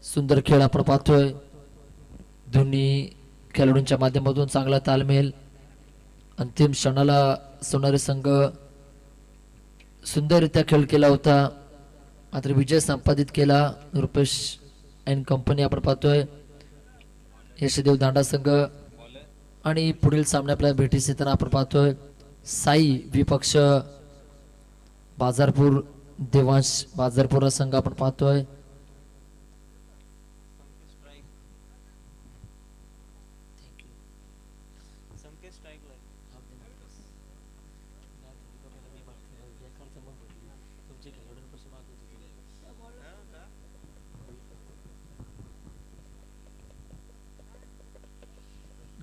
सुंदर खेळ आपण पाहतोय. दोन्ही खेळाडूंच्या माध्यमातून चांगला तालमेल. अंतिम क्षणाला सोनारी संघ सुंदररित्या खेळ केला होता, मात्र विजय संपादित केला रुपेश अँड कंपनी आपण पाहतोय. यशदेव दांडा संघ आणि पुढील सामने आपल्याला भेटीस येताना आपण पाहतोय. साई विपक्ष बाजारपूर देवांश बाजारपूर संघ आपण पाहतोय.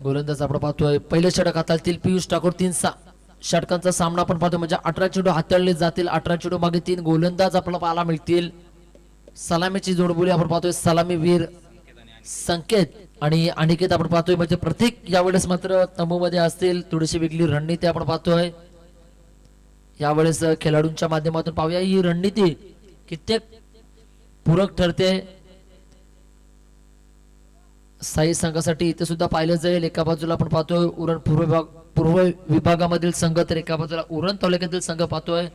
गोलंदाज आपण पाहतोय. पहिले षटक हाताळतील पियुष ठाकूर. 3 षटकांचा सामना आपण पाहतोय, म्हणजे 18 चेंडू हाताळले जातील. 18 चेंडू मागे 3 गोलंदाज आपल्याला पाहायला मिळतील. सलामीची जोडबोली आपण पाहतोय. सलामीवीर संकेत आणि अनिकेत आपण पाहतोय, म्हणजे प्रत्येक यावेळेस मात्र तंबूमध्ये असतील. थोडीशी वेगळी रणनीती आपण पाहतोय यावेळेस खेळाडूंच्या माध्यमातून. पाहूया ही रणनीती कित्येक पूरक ठरते साई संघासाठी. इथे सुद्धा पाहिलं जाईल. एका बाजूला आपण पाहतोय उरण पूर्व विभागामधील संघ, तर एका बाजूला उरण तालुक्यातील संघ पाहतोय.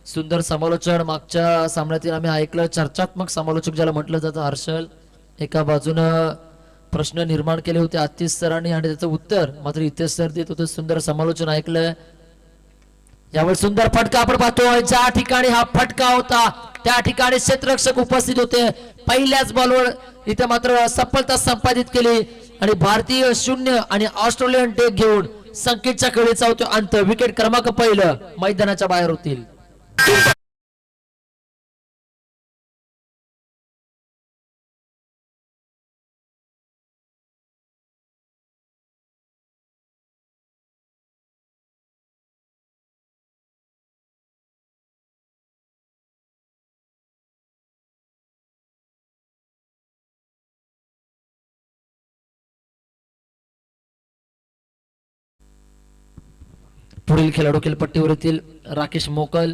सुंदर समालोचन मागच्या सामन्यातील आम्ही ऐकलं. चर्चात्मक समालोचक ज्याला म्हटलं जातं हर्षल. एका बाजूनं प्रश्न निर्माण केले होते आतिश सरांनी आणि त्याचं उत्तर मात्र इथे सर देत होते. सुंदर समालोचन ऐकलं. यावेळी सुंदर फटका आपण पाहतोय. ज्या ठिकाणी हा फटका होता त्या ठिकाणी क्षेत्ररक्षक उपस्थित होते. पहिल्याच बॉलवर इथे मात्र सफलता संपादित केली आणि भारतीय 0 आणि ऑस्ट्रेलियन टेक घेऊन संकेतच्या खेळीचा होतो अंत. विकेट क्रमांक पहिलं मैदानाच्या बाहेर होतील. पुढील खेळाडू खेळपट्टीवर येतील. राकेश मोकल.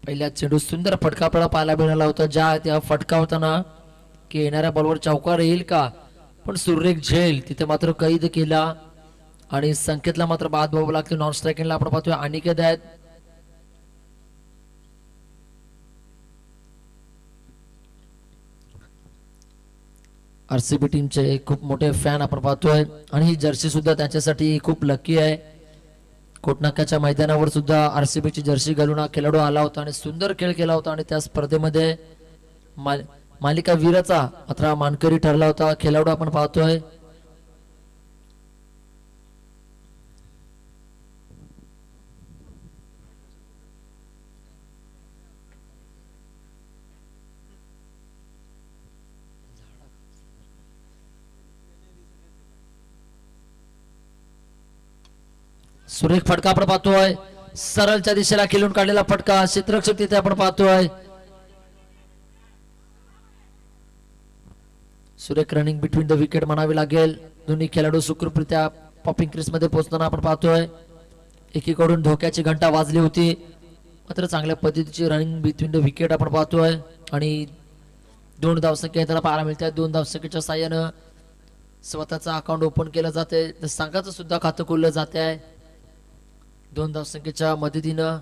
पहिल्या चेंडू सुंदर फटका आपल्याला पाहायला मिळाला होता. ज्या त्या फटका होताना की येणाऱ्या बॉलवर चौकार येईल का, पण सुरेख झेल तिथे मात्र कैद केला आणि संकेतला मात्र बाद व्हावं लागते. नॉन स्ट्रायकिंगला आपण पाहतोय अनिकेत आहेत. आरसीबी टीमचे खूप मोठे फॅन आपण पाहतोय आणि ही जर्सी सुद्धा त्यांच्यासाठी खूप लकी आहे. कोटनाक्याच्या मैदानावर सुद्धा आरसीबीची जर्सी घालून हा खेळाडू आला होता आणि सुंदर खेळ केला होता आणि त्या स्पर्धेमध्ये मालिका वीराचा मात्र मानकरी ठरला होता खेळाडू आपण पाहतोय. सुरेख फटका आपण पाहतोय. सरळच्या दिशेला खेळून काढलेला फटका. क्षेत्ररक्षक तिथे आपण पाहतोय. सुरेख रनिंग बिटवीन द विकेट म्हणावी लागेल. दोन्ही खेळाडू सुखरूपरित्या पॉपिंग क्रीज मध्ये पोहोचताना आपण पाहतोय. एकीकडून धोक्याची घंटा वाजली होती, मात्र चांगल्या पद्धतीची रनिंग बिटवीन द विकेट आपण पाहतोय आणि 2 धावसंख्या येताना पाहायला मिळतात. 2 धावसंख्येच्या साह्यानं स्वतःचं अकाउंट ओपन केलं जाते. संघाचं सुद्धा खातं खोललं जाते आहे 2 धावसंख्येच्या मदतीनं.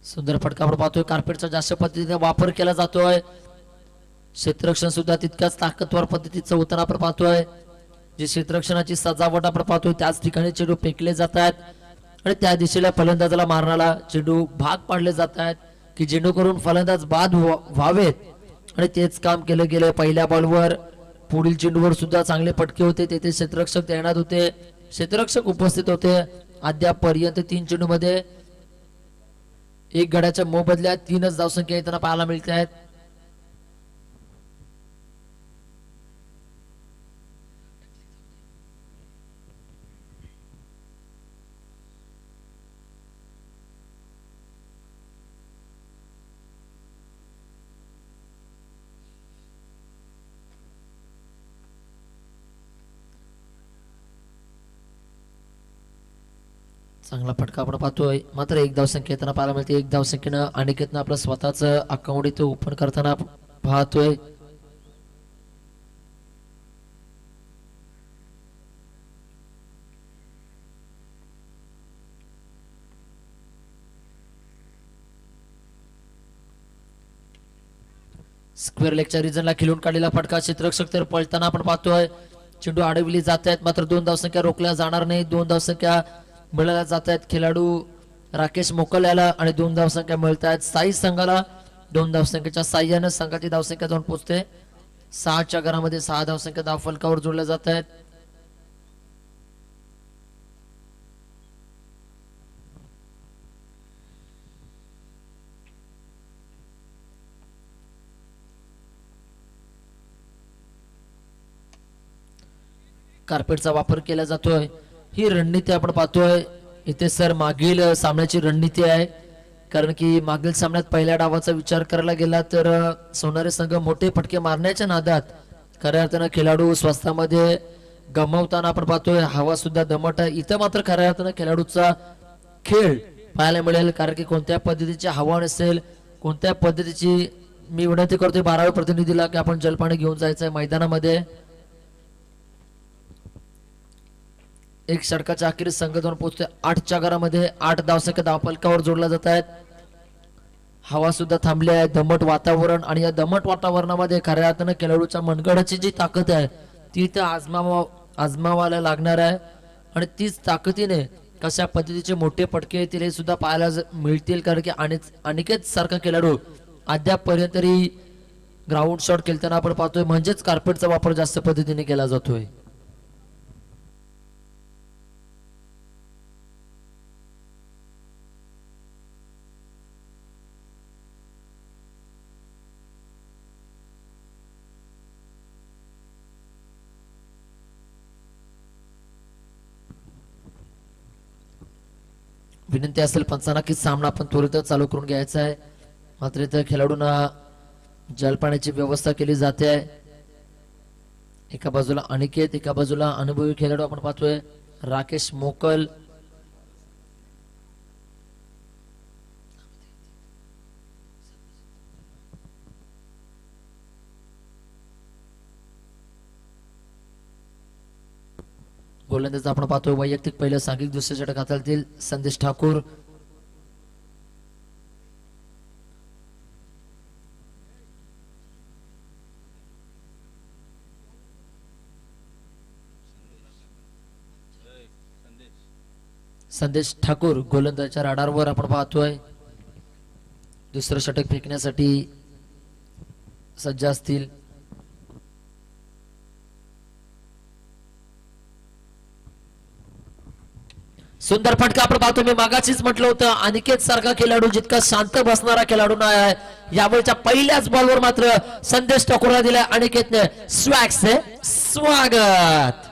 सुंदर फटका आपण पाहतोय. कार्पेटचा जास्त पद्धतीने वापर केला जातोय. क्षेत्ररक्षण सुद्धा तितक्याच ताकदवर पद्धतीचं होताना आपण पाहतोय. जे क्षेत्ररक्षणाची सजावट आपण पाहतोय त्याच ठिकाणी चेंडू फेकले जात आहेत आणि त्या दिशेला फलंदाजाला मारणारा चेंडू भाग पाडले जात आहेत की जेणेकरून फलंदाज बाद व्हावेत आणि तेच काम केलं गेलं. पहिल्या बॉलवर पुढील चेंडूवर सुद्धा चांगले फटके होते. तेथे क्षेत्ररक्षक तैनात होते, क्षेत्ररक्षक उपस्थित होते. अद्याप पर्यंत 3 चेंडू मध्ये 1 गड्याच्या मोबदल्यात 3च धावसंख्या येताना पाहायला मिळत आहेत. चांगला फटका आपण पाहतोय, मात्र एक धावसंख्या येताना पाहायला मिळते. एक धावसंख्येनं अनिकेतनं आपलं स्वतःच अकाउंट इथे ओपन करताना पाहतोय. स्क्वेअर लेगच्या रिजनला खिलून काढलेला फटका, क्षेत्ररक्षक तर पळताना आपण पाहतोय. चेंडू अडविली जात आहेत, मात्र 2 धावसंख्या रोखल्या जाणार नाही. 2 धावसंख्या मिळाल्या जात आहेत खेळाडू राकेश मोकल याला आणि 2 धावसंख्या मिळत आहेत साई संघाला. 2 धावसंख्येच्या साह्यानं संघाची धावसंख्या जाऊन पोहोचते 6च्या घरामध्ये. 6 धावसंख्या धाव फलकावर जोडल्या जात आहेत. कार्पेटचा वापर केला जातोय. ही रणनीती आपण पाहतोय इथे सर. मागील सामन्याची रणनीती आहे, कारण की मागील सामन्यात पहिल्या डावाचा विचार करायला गेला तर सोनारी संघ मोठे फटके मारण्याच्या नादात खऱ्या अर्थानं खेळाडू स्वस्तामध्ये गमावताना आपण पाहतोय. हवा सुद्धा दमट आहे. इथं मात्र खऱ्या अर्थानं खेळाडूचा खेळ पाहायला मिळेल, कारण की कोणत्या पद्धतीची हवा नसेल, कोणत्या पद्धतीची. मी विनंती करतोय 12व्या प्रतिनिधीला की आपण जलपाणी घेऊन जायचंय मैदानामध्ये. एक षटकाच्या अखेरीस संघ जाऊन पोहोचतोय 8च्या घरामध्ये. 8 धावसंख्या धावफलकावर जोडल्या जात आहेत. हवा सुद्धा थांबली आहे, दमट वातावरण, आणि या दमट वातावरणामध्ये खऱ्या अर्थानं खेळाडूच्या मनगडाची जी ताकद आहे ती तर आजमावायला लागणार आहे. आणि तीच ताकदीने कशा पद्धतीचे मोठे फटके येतील हे सुद्धा पाहायला मिळतील, कारण की अनिकेत सारखा खेळाडू अद्यापपर्यंत तरी ग्राउंड शॉट खेळताना आपण पाहतोय, म्हणजेच कार्पेटचा वापर जास्त पद्धतीने केला जातोय. विनंती असेल पंचांना की सामना आपण त्वरित चालू करून घ्यायचा आहे. मात्र इथं खेळाडूंना जलपाण्याची व्यवस्था केली जाते आहे. एका बाजूला अनिकेत, एका बाजूला अनुभवी खेळाडू आपण पाहतोय राकेश मोकल. गोलंदाज आपण पाहतोय वैयक्तिक पहिलं सांघिक दुसऱ्या षटक हाताळतील संदेश ठाकूर. संदेश ठाकूर गोलंदाजाच्या राडारवर आपण पाहतोय. दुसरं षटक फेकण्यासाठी सज्ज असतील. सुंदर फटका आपण पाहतो. मी मागाशीच म्हटलं होतं अनिकेत सारखा खेळाडू जितका शांत बसणारा खेळाडू नाही आहे, यावेळच्या पहिल्याच बॉलवर मात्र संदेश ठाकूरला दिलाय अनिकेतने स्वॅगचे स्वागत.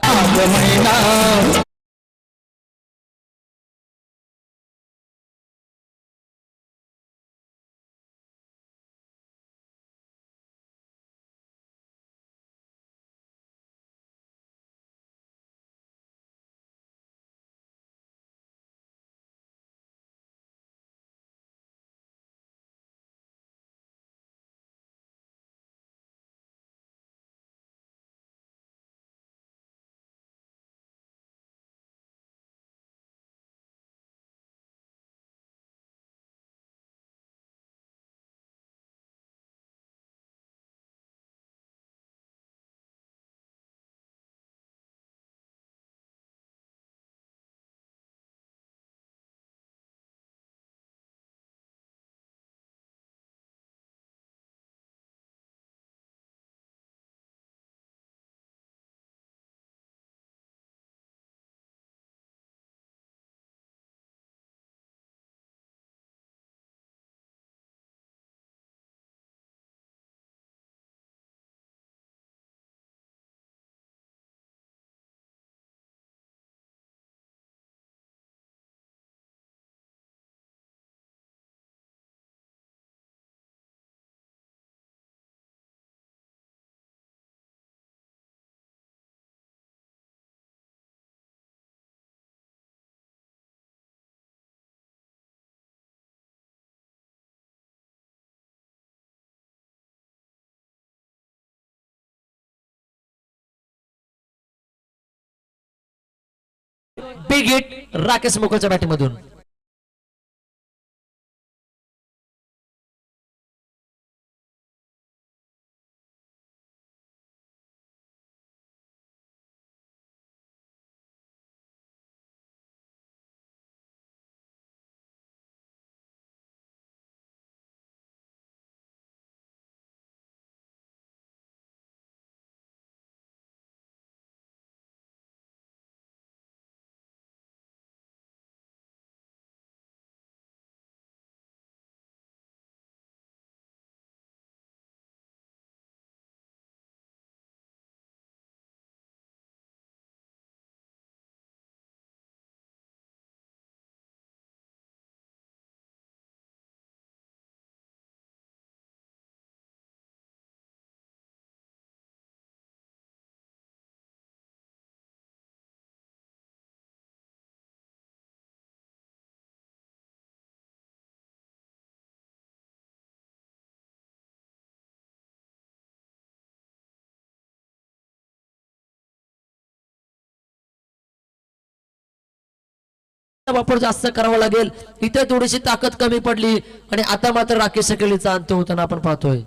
बिग हिट राकेश मोकळच्या बॅटिंग मधून. वापर जास्त करावा लागेल. इथे थोडीशी ताकद कमी पडली आणि आता मात्र राकेश शकेलीचा अंत होताना आपण पाहतोय.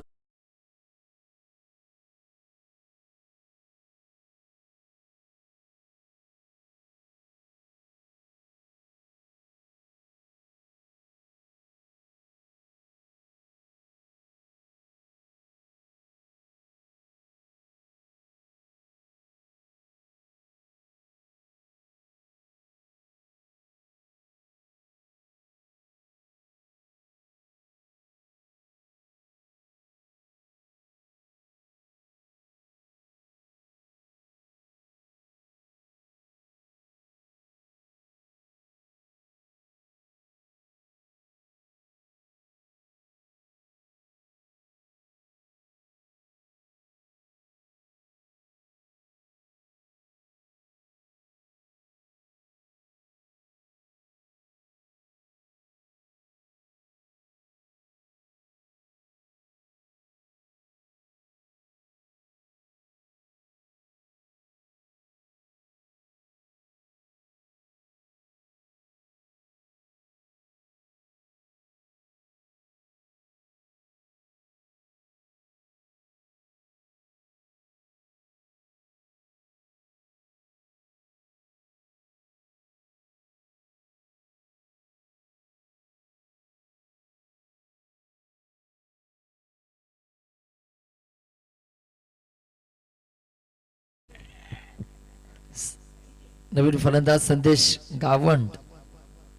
नवीन फलंदाज संदेश गावंड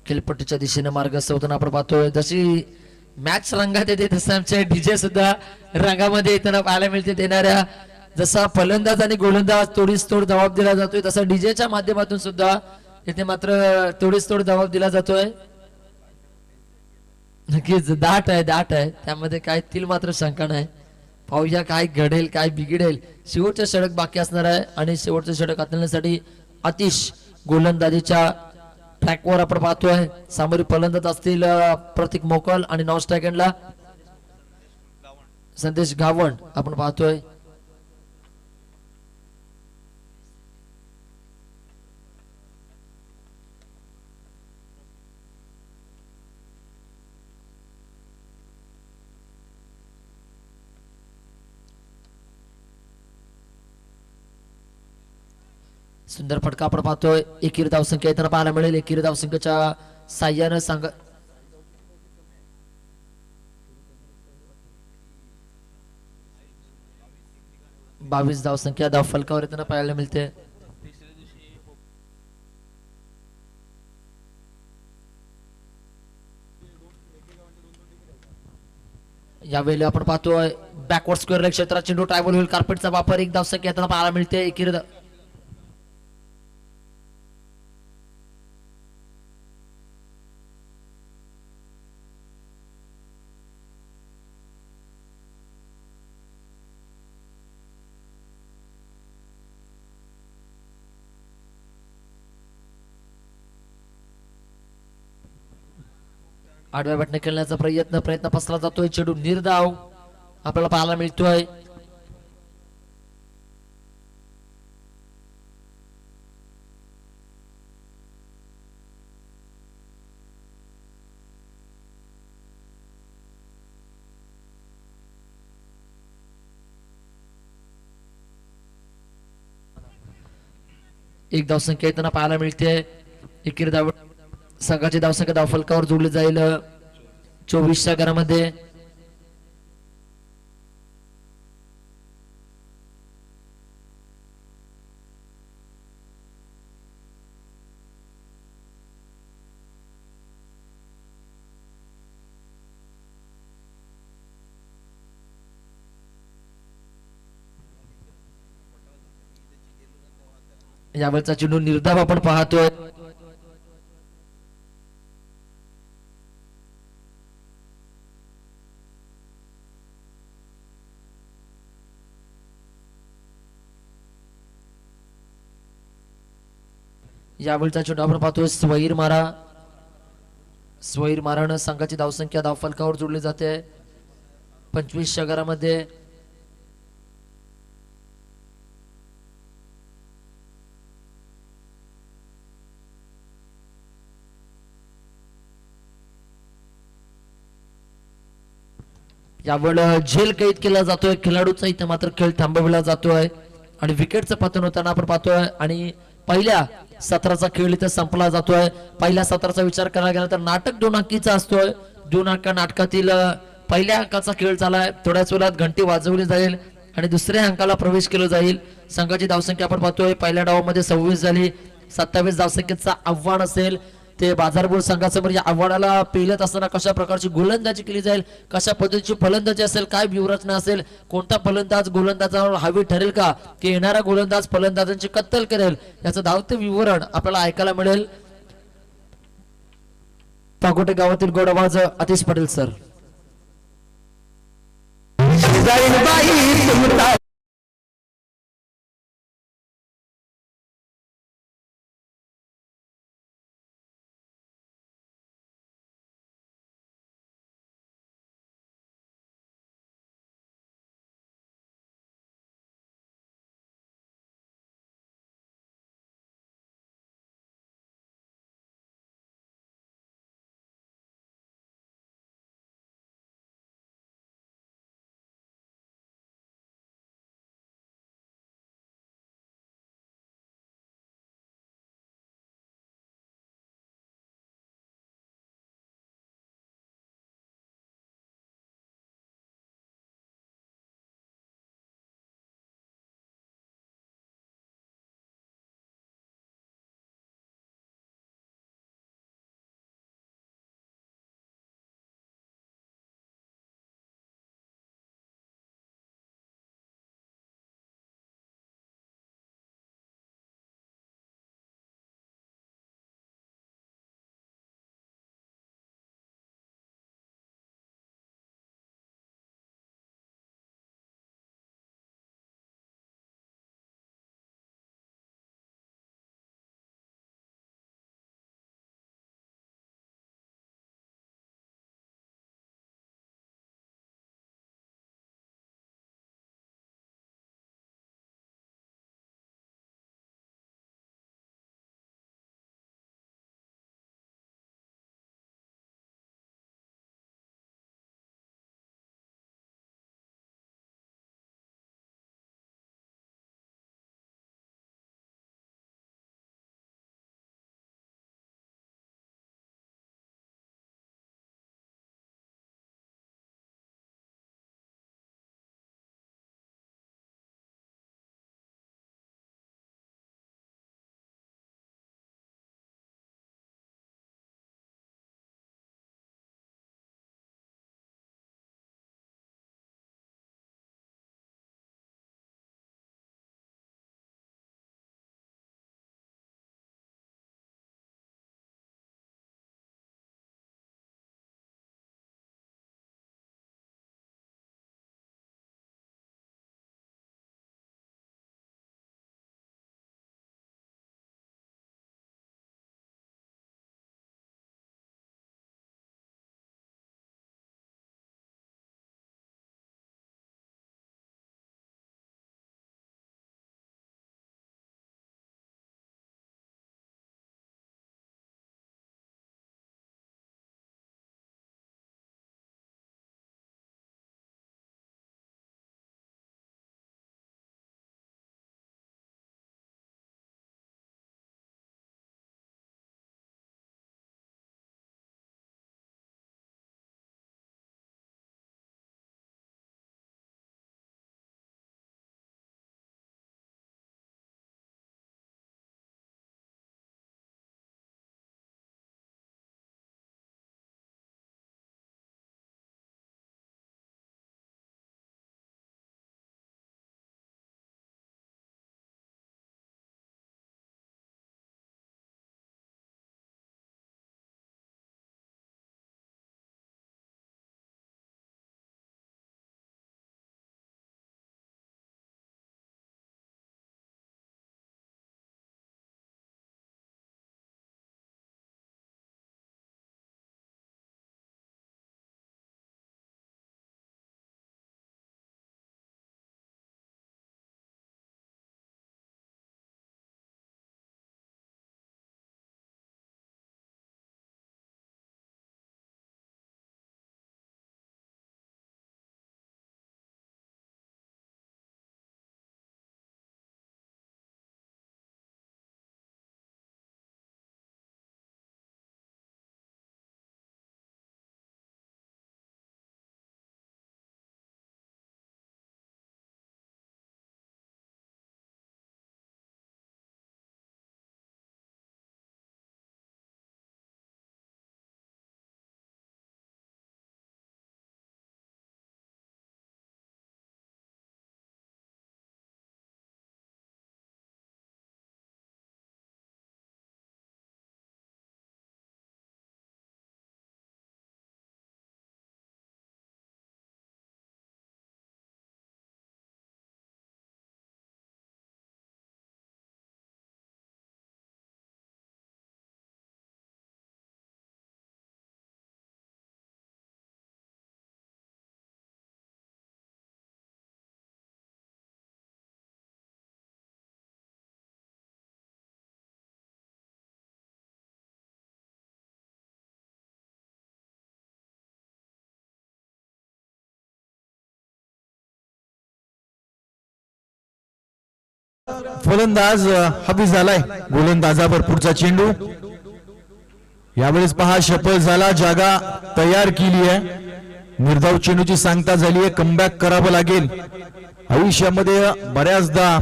खेळपट्टीच्या दिशेने मार्गस्थ होताना आपण पाहतोय. जशी मॅच रंगात येते तसं आमचे डीजे सुद्धा रंगामध्ये येताना पाहायला मिळते. देणाऱ्या जसा फलंदाज आणि गोलंदाज तोडीस तोड जबाब दिला जातोय तसा डीजेच्या माध्यमातून सुद्धा इथे मात्र तोडीस तोड जबाब दिला जातोय. नक्कीच दाट आहे त्यामध्ये काय तील मात्र शंका नाही. पाहूया काय घडेल काय बिघडेल. शेवटचं षटक बाकी असणार आहे आणि शेवटचं षटक हाताळण्यासाठी आतिश गोलंदाजीच्या ट्रॅकवर आपण पाहतोय. सामोरी फलंदाज असतील प्रतीक मोकल आणि नॉन स्ट्राईक एंडला संदेश गावंड आपण पाहतोय. सुंदर फटका आपण पाहतोय. एकेरी धावसंख्या येताना पाहायला मिळेल. एकेरी धावसंख्येच्या साह्यानं सांग 22 धावसंख्या धाव फलकावर येताना पाहायला मिळते. यावेळी आपण पाहतोय बॅकवर्ड स्क्वेअर लेग क्षेत्रात चेंडू ट्रायबल होईल. कार्पेटचा वापर एक धावसंख्या येताना पाहायला मिळते. एकेरी आडव्या बॅटने खेळण्याचा प्रयत्न पसरला जातोय. चेंडू निर्धाव आपल्याला पाहायला मिळतोय. एक धावसंख्या येताना पाहायला मिळते. एकेरी धाव संघाची धावसंख्या धावफलकावर जोडली जाईल 24च्या घरामध्ये. यावेळचा चेंडू निर्धाव आपण पाहतोय. यावेळचा चेंडू आपण पाहतोय स्वैर मारा. स्वैर मारानं संघाची धावसंख्या धावफलकावर जोडली जाते 25च्या घरामध्ये. यावेळ झेल कैद केला जातोय खेळाडूचा, इथे मात्र खेळ थांबवला जातोय आणि विकेटचं पतन होताना आपण पाहतोय. आणि पहिल्या सत्राचा खेळ इथे संपला जातोय. पहिल्या सत्राचा विचार करायला गेला तर नाटक 2 अंकीचा असतोय. 2 अंक नाटकातील पहिल्या अंकाचा खेळ झालाय. थोड्याच वेळात घंटी वाजवली जाईल आणि दुसऱ्या अंकाला प्रवेश केला जाईल. संघाची धावसंख्या आपण पाहतोय पहिल्या डावामध्ये 26 झाली. 27 धावसंख्येचा आव्हान असेल ते बाजारपूर संघासमोर. या आव्हानाला पेलत असताना कशा प्रकारची गोलंदाजी केली जाईल, कशा पद्धतीची फलंदाजी असेल, काय व्यूहरचना असेल, कोणता फलंदाज गोलंदाजावर हवी ठरेल का, की येणारा गोलंदाज फलंदाजांची कत्तल करेल, याचं धावते विवरण आपल्याला ऐकायला मिळेल. पागोटे गावातील गोडवाज आतिश पटेल सर. फलंदाज हवी झालाय गोलंदाजावर पुढचा चेंडू. यावेळेस पहा शफल झाला, जागा तयार केली आहे. निर्धाव चेंडूची सांगता झाली आहे, कमबॅक करावं लागेल. आयुष्यामध्ये बऱ्याचदा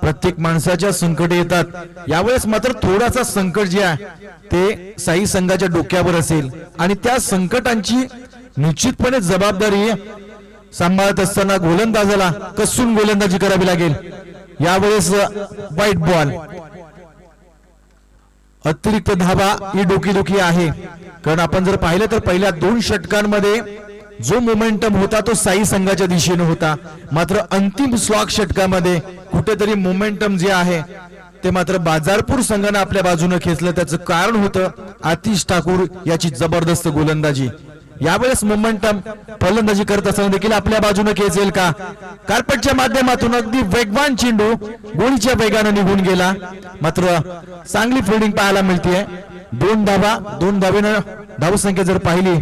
प्रत्येक माणसाच्या संकट येतात. यावेळेस मात्र थोडासा संकट जे आहे ते साई संघाच्या डोक्यावर असेल आणि त्या संकटांची निश्चितपणे जबाबदारी सांभाळत असताना गोलंदाजाला कसून गोलंदाजी करावी लागेल. यावेळेस वाईट बॉल, अतिरिक्त धावा ही डोकीदुखी आहे. कारण आपण जर पाहिलं तर पहिल्या 2 षटकांमध्ये जो मोमेंटम होता तो साई संघाच्या दिशेने होता. मात्र अंतिम स्लॉग षटकामध्ये कुठेतरी मोमेंटम जे आहे ते मात्र बाजारपूर संघाने आपल्या बाजूने खेचलं. त्याचं कारण होतं आतिश ठाकूर याची जबरदस्त गोलंदाजी. यावेळेस मोमेंटम फलंदाजी करत असताना देखील आपल्या बाजूने खेचेल का? कार्पेटच्या माध्यमातून अगदी वेगवान चेंडू गोळीच्या वेगाने निघून गेला. मात्र चांगली फिल्डिंग पाहायला मिळते. 2 धावा, 2 धावेनं धावसंख्या जर पाहिली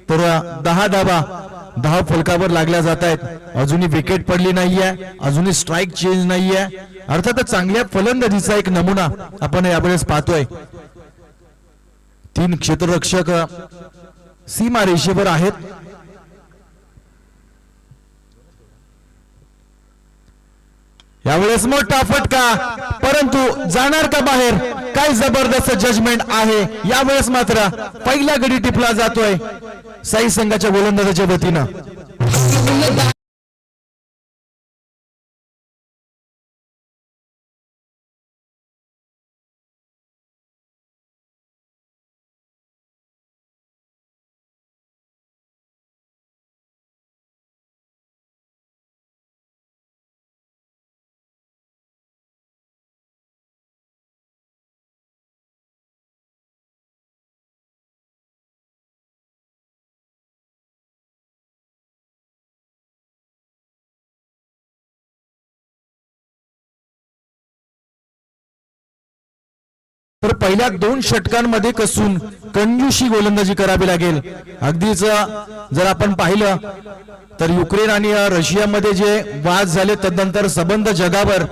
तर 10 धावा धाव फलकावर लागल्या जात आहेत. अजूनही विकेट पडली नाहीये, अजूनही स्ट्राईक चेंज नाहीये. अर्थातच चांगल्या फलंदाजीचा एक नमुना आपण यावेळेस पाहतोय. 3 क्षेत्ररक्षक सीमा रेषेवर आहेत. यावेळेस मोठा फटका, परंतु जाणार का बाहेर? काय जबरदस्त जजमेंट आहे. यावेळेस मात्र पहिला गडी टिपला जातोय साई संघाच्या गोलंदाजाच्या वतीनं. तर पहिल्या 2 षटकांमध्ये कसून कंजूशी गोलंदाजी करावी लागेल. अगदीच जर आपण पाहिलं तर युक्रेन आणि रशियामध्ये जे वाद झाले तदनंतर संबंध जगावर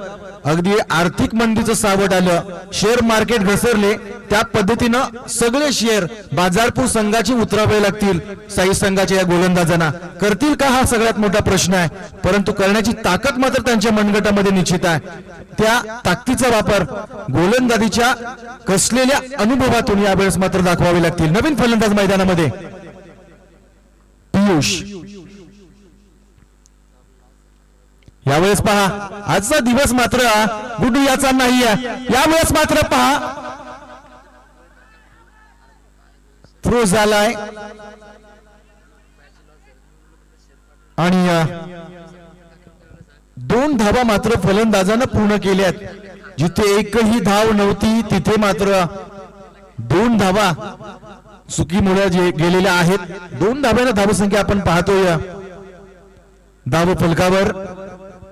अगदी आर्थिक मंदीचं सावट आलं, शेअर मार्केट घसरले. त्या पद्धतीनं सगळे शेअर बाजारपूर संघाचे उतरावे लागतील साई संघाच्या या गोलंदाजांना. करतील का हा सगळ्यात मोठा प्रश्न आहे. परंतु करण्याची ताकद मात्र त्यांच्या मनगटामध्ये निश्चित आहे. त्या ताकदीचा वापर गोलंदाजीच्या कसलेल्या अनुभवातून यावेळेस मात्र दाखवावे लागतील. नवीन फलंदाज मैदानामध्ये पियुष. यावेळेस पहा आजचा दिवस मात्र गुड्डू याचा नाही आहे. यावेळेस मात्र पहा थ्रो झालाय आणि 2 धावा मात्र फलंदाजानं पूर्ण केल्यात. जिथे एकही धाव नव्हती तिथे मात्र 2 धावा चुकीमुळे गेलेल्या आहेत. 2 धाव्यानं धावसंख्या आपण पाहतोय धाव फलकावर.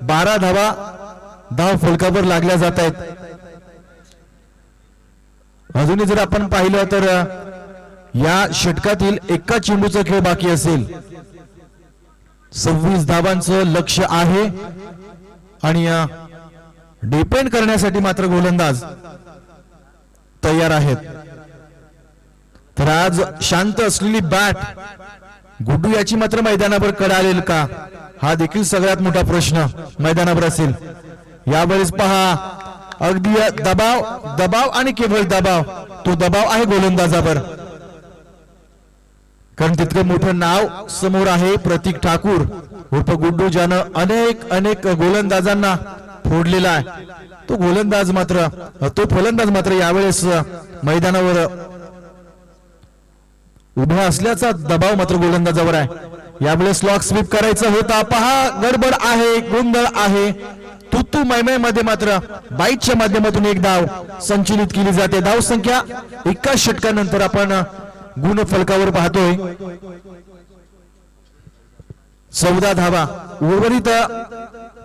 12 धावा धाव फलकावर लागल्या जात आहेत. अजूनही जर आपण पाहिलं तर या षटकातील एका चेंडूचा खेळ बाकी असेल. 26 धावांचं लक्ष आहे आणि डिपेंड करण्यासाठी मात्र गोलंदाज तयार आहेत. तर आज शांत असलेली बॅट गुड्डू याची मात्र मैदानावर कडालेल का? हा देखील सगळ्यात मोठा प्रश्न मैदानावर असेल. यावेळेस पहा अगदी दबाव दबाव आणि केवळ दबाव. तो दबाव आहे गोलंदाजावर, कारण तितकं मोठं नाव समोर आहे. प्रतीक ठाकूर उर्फ गुड्डू, ज्यानं अनेक गोलंदाजांना फोडलेला आहे. तो फलंदाज मात्र यावेळेस मैदानावर उभा असल्याचा दबाव मात्र गोलंदाजावर आहे. यावेळेस लॉक स्वीप करायचा होता. पहा गडबड आहे, गोंधळ आहे. तुतू मैमयमध्ये मात्र बाईटच्या माध्यमातून एक धाव संचलित केली जाते. धाव संख्या एका षटकानंतर आपण गुण फलकावर पाहतोय 14 धावा. उर्वरित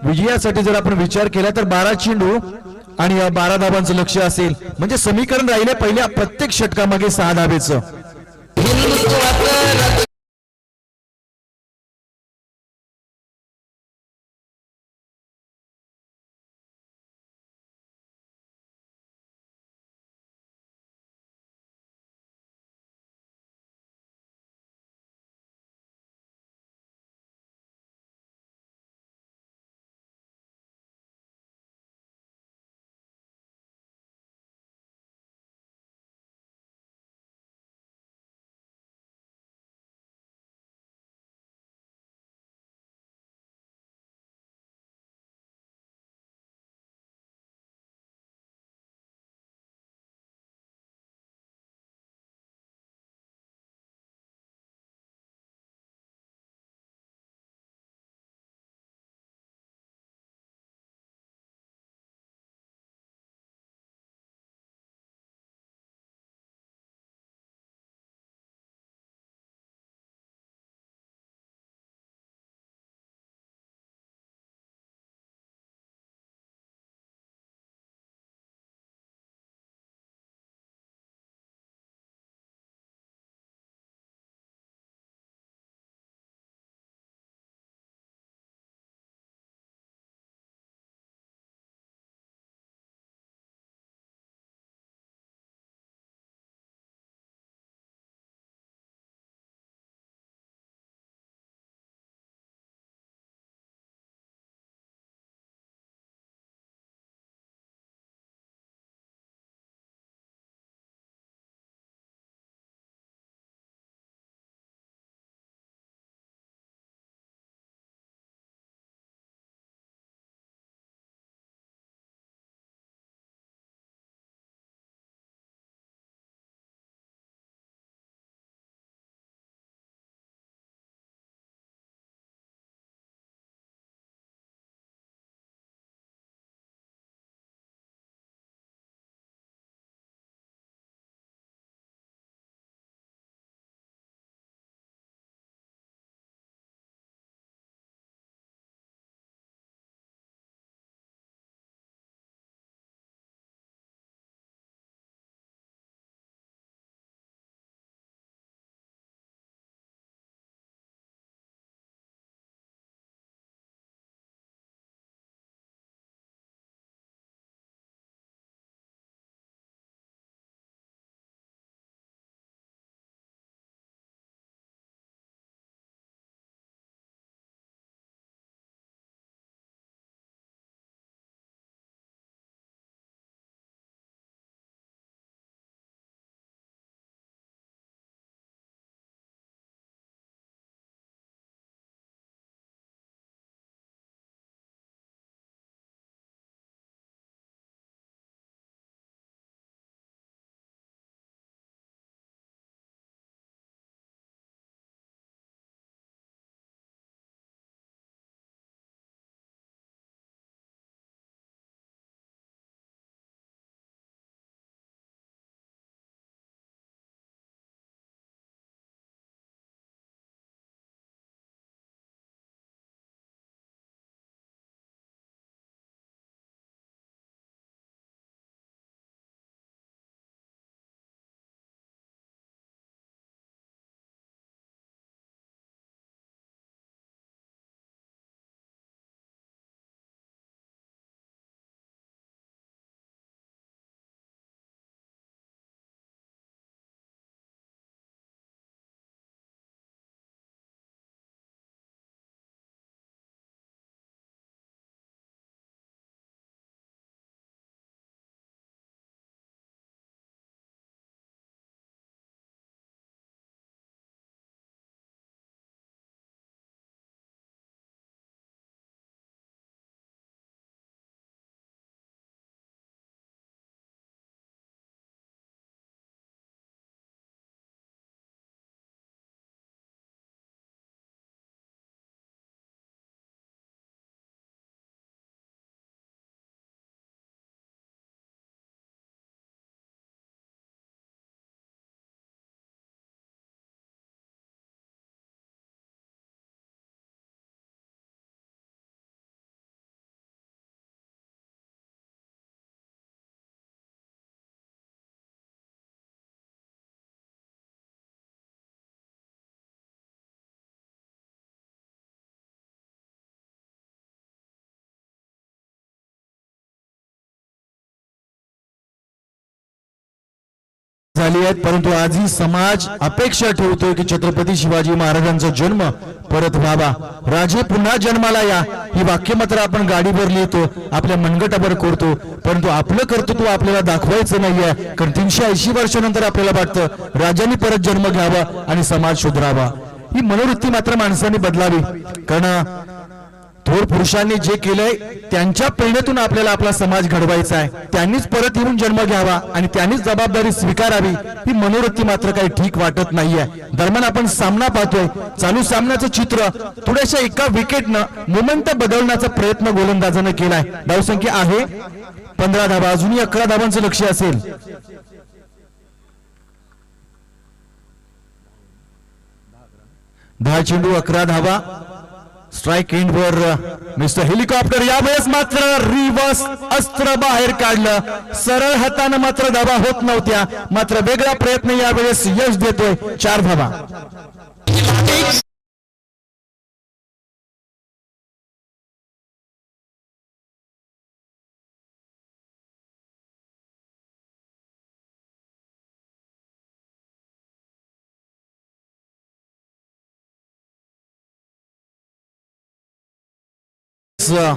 विजयासाठी जर आपण विचार केला तर 12 चेंडू आणि 12 धावांचं लक्ष असेल. म्हणजे समीकरण राहिले पहिल्या प्रत्येक षटकामागे 6 धावेचं. झाली आहेत, परंतु आजही समाज अपेक्षा ठेवतोय की छत्रपती शिवाजी महाराजांचा जन्म परत व्हावा, राजे पुन्हा जन्माला या. ही वाक्य मात्र आपण गाडीवर लिहितो, आपल्या मनगटावर करतो, परंतु आपलं कर्तृत्व आपल्याला दाखवायचं नाहीये. कारण 380 वर्षानंतर आपल्याला वाटतं राजांनी परत जन्म घ्यावा आणि समाज सुधारावा. ही मनोवृत्ती मात्र माणसाने बदलावी. कारण थोर पुरुषांनी जे केलंय त्यांच्या प्रेरणेतून आपल्याला आपला समाज घडवायचा आहे. त्यांनीच परत येऊन जन्म घ्यावा आणि त्यांनीच जबाबदारी स्वीकारावी. ही मनोवृत्ती मात्र काही ठीक वाटत नाहीये. दरम्यान आपण सामना पाहतोय, चालू सामन्याचं चित्र थोड्याशा एका विकेटनं मोमेंट बदलण्याचा प्रयत्न गोलंदाजानं केलाय. धावसंख्या आहे 15 धावा, अजूनही 11 धावांचं लक्ष असेल. 10 चेंडू 11 धावा. स्ट्राइक एंडवर मिस्टर हेलिकॉप्टर. यावेळेस मात्र रिव्हर्स अस्त्र बाहेर काढलं. सरळ हाताने मात्र धावा होत नव्हत्या, मात्र वेगळा प्रयत्न यावेळेस यश देतोय. 4 धावा.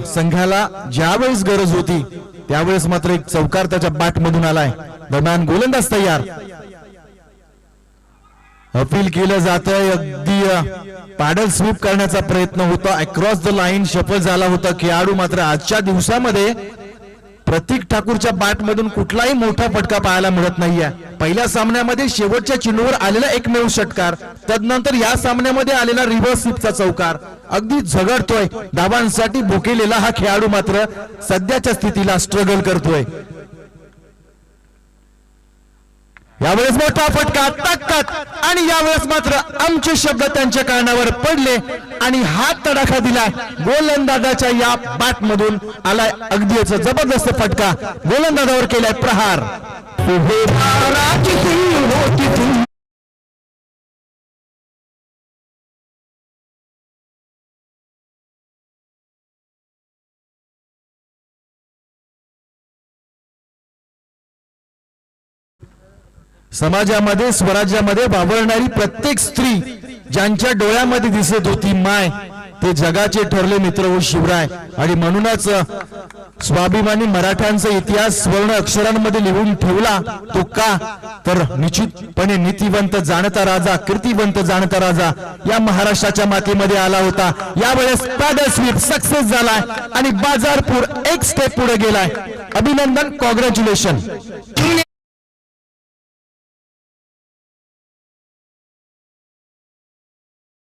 संघाला ज्यावेळेस गरज होती त्यावेळेस मात्र एक चौकार त्याच्या बॅट मधून आलाय. दरम्यान गोलंदाज तयार. अपील केलं जात आहे, अगदी पॅडल स्वीप करण्याचा प्रयत्न होता. अक्रॉस द लाईन शफल झाला होता खेळाडू. मात्र आजच्या दिवसामध्ये प्रतीक ठाकूरच्या बॅट मधून कुठलाही मोठा फटका पाहायला मिळत नाहीये. पहिल्या सामन्यामध्ये शेवटच्या चेंडूवर आलेला एकमेव षटकार, तदनंतर या सामन्यामध्ये आलेला रिव्हर्स स्वीपचा चौकार. अगदी झगडतोय धावांसाठी भुकेलेला हा खेळाडू मात्र सध्याच्या स्थितीला स्ट्रगल करतोय. यावेळेस मोठा फटका, ताकद, आणि यावेळेस मात्र आमचे शब्द त्यांच्या कानावर पडले आणि हात तडाखा दिला. गोलंदाजाच्या या बॅट मधून आलाय अगदीच जबरदस्त फटका. गोलंदाजावर केलाय प्रहार. समाजामध्ये स्वराज्यामध्ये वावरणारी प्रत्येक स्त्री ज्यांच्या डोळ्यामध्ये दिसत होती माय, ते जगाचे ठरले मित्र हो शिवराय. आणि म्हणूनच स्वाभिमानी मराठ्यांचा इतिहास स्वर्ण अक्षरांमध्ये लिहून ठेवला तो का, तर निश्चितपणे नीतिवंत जाणता राजा, कीर्तिवंत जाणता राजा या महाराष्ट्राच्या मातीमध्ये आला होता. यावेळेस पॅडल स्वीप सक्सेस झालाय आणि बाजारपूर एक स्टेप पुढे गेलाय. अभिनंदन, कॉंग्रॅच्युलेशन.